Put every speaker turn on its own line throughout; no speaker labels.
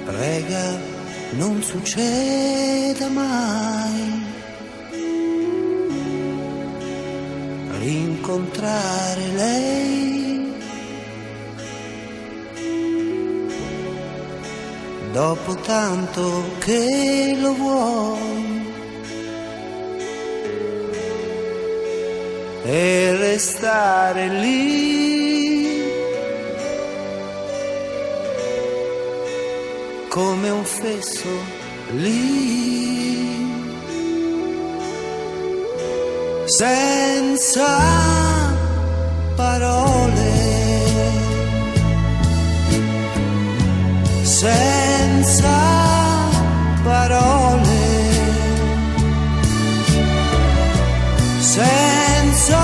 Prega non succeda mai rincontrare lei. Dopo tanto che lo vuoi e restare lì come un fesso lì, senza parole, senza parole, senza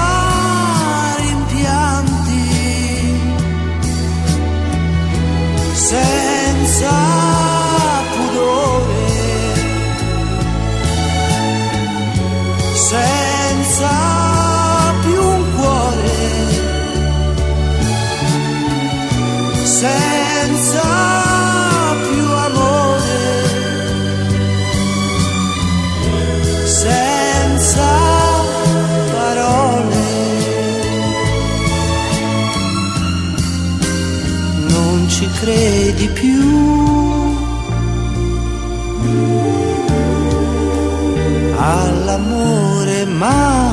rimpianti, senza pudore, senza più un cuore, senza più amore, senza parole. Non ci credi più all'amore, ma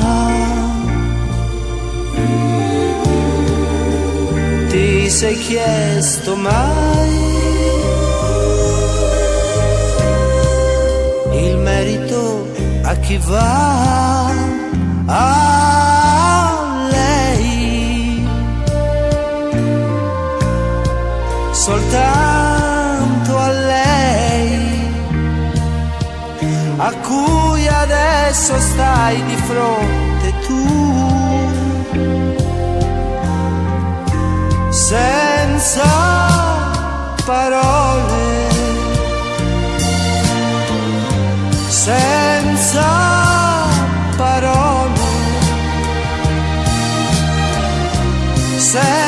ti sei chiesto mai il merito a chi va? A lei, soltanto a lei, a cui adesso stai di fronte tu, senza parole, senza parole, senza